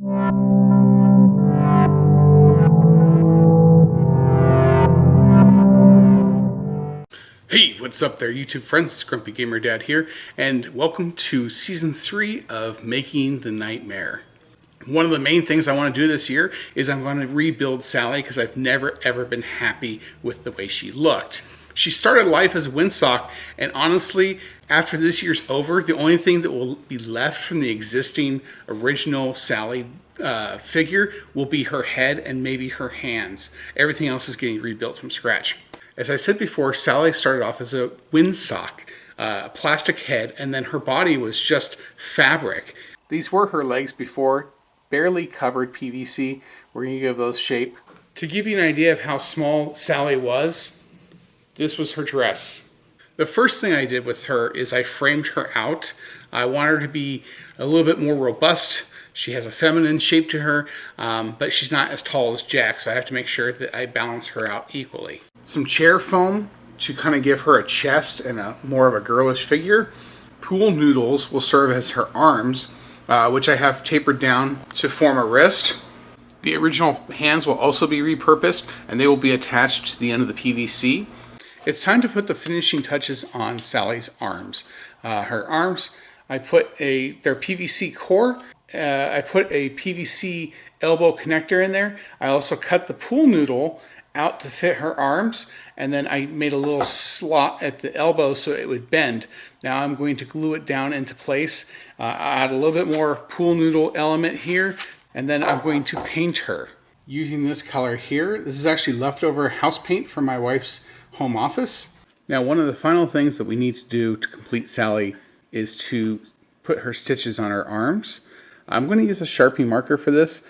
Hey, what's up there, YouTube friends? It's Grumpy Gamer Dad here, and welcome to Season 3 of Making the Nightmare. One of the main things I want to do this year is I'm going to rebuild Sally because I've never ever been happy with the way she looked. She started life as a windsock, and honestly, after this year's over, the only thing that will be left from the existing original Sally figure will be her head and maybe her hands. Everything else is getting rebuilt from scratch. As I said before, Sally started off as a windsock, a plastic head, and then her body was just fabric. These were her legs before, barely covered PVC. We're going to give those shape. To give you an idea of how small Sally was, this was her dress. The first thing I did with her is I framed her out. I want her to be a little bit more robust. She has a feminine shape to her, but she's not as tall as Jack, so I have to make sure that I balance her out equally. Some chair foam to kind of give her a chest and a more of a girlish figure. Pool noodles will serve as her arms, which I have tapered down to form a wrist. The original hands will also be repurposed, and they will be attached to the end of the PVC. It's time to put the finishing touches on Sally's arms. Her arms, I put their PVC core. I put a PVC elbow connector in there. I also cut the pool noodle out to fit her arms, and then I made a little slot at the elbow so it would bend. Now I'm going to glue it down into place. Add a little bit more pool noodle element here, and then I'm going to paint her using this color here. This is actually leftover house paint from my wife's home office. Now, one of the final things that we need to do to complete Sally is to put her stitches on her arms. I'm going to use a Sharpie marker for this.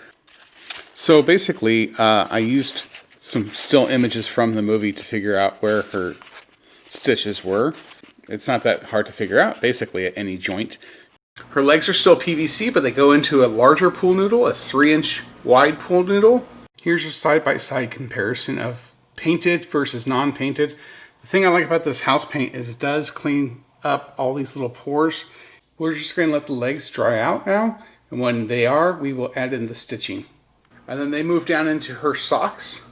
So basically, I used some still images from the movie to figure out where her stitches were. It's not that hard to figure out, basically at any joint. Her legs are still PVC, but they go into a larger pool noodle, a 3-inch wide pool noodle. Here's a side-by-side comparison of painted versus non-painted. The thing I like about this house paint is it does clean up all these little pores. We're just going to let the legs dry out now, and when they are, we will add in the stitching. And then they move down into her socks,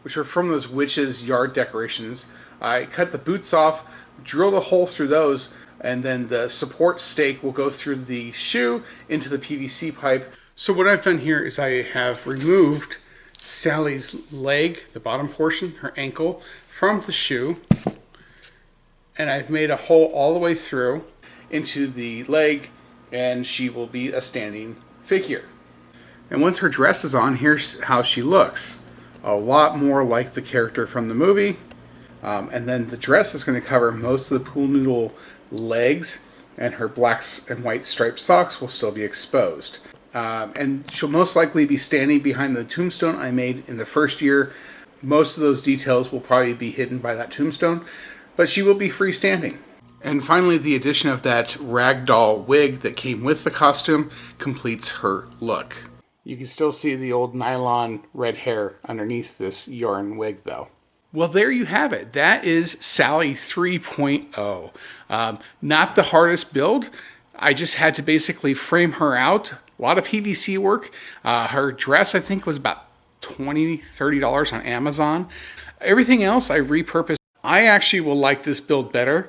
which are from those witches' yard decorations. I cut the boots off, drilled a hole through those, and then the support stake will go through the shoe into the PVC pipe. So what I've done here is I have removed Sally's leg, the bottom portion, her ankle, from the shoe, and I've made a hole all the way through into the leg, and she will be a standing figure. And once her dress is on, here's how she looks. A lot more like the character from the movie. And then the dress is going to cover most of the pool noodle legs, and her black and white striped socks will still be exposed. And she'll most likely be standing behind the tombstone I made in the first year. Most of those details will probably be hidden by that tombstone, but she will be freestanding. And finally, the addition of that ragdoll wig that came with the costume completes her look. You can still see the old nylon red hair underneath this yarn wig, though. Well, there you have it. That is Sally 3.0. Not the hardest build. I just had to basically frame her out. A lot of PVC work. Her dress, I think, was about $20, $30 on Amazon. Everything else I repurposed. I actually will like this build better.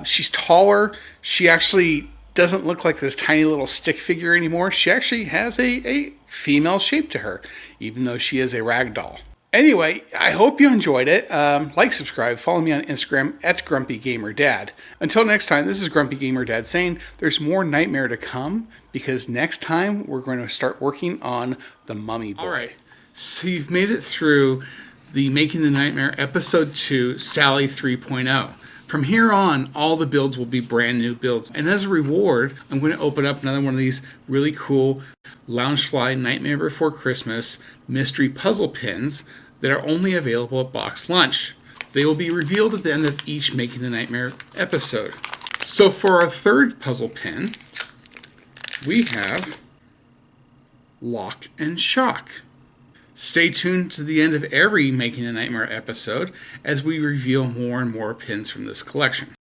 She's taller. She actually doesn't look like this tiny little stick figure anymore. She actually has a female shape to her, even though she is a rag doll. Anyway, I hope you enjoyed it. Like, subscribe, follow me on Instagram at GrumpyGamerDad. Until next time, this is Grumpy Gamer Dad saying there's more Nightmare to come, because next time we're going to start working on the Mummy Boy. All right, so you've made it through the Making the Nightmare Episode 2, Sally 3.0. From here on, all the builds will be brand new builds. And as a reward, I'm going to open up another one of these really cool Loungefly Nightmare Before Christmas mystery puzzle pins that are only available at Box Lunch. They will be revealed at the end of each Making the Nightmare episode. So for our third puzzle pin, we have Lock and Shock. Stay tuned to the end of every Making a Nightmare episode as we reveal more and more pins from this collection.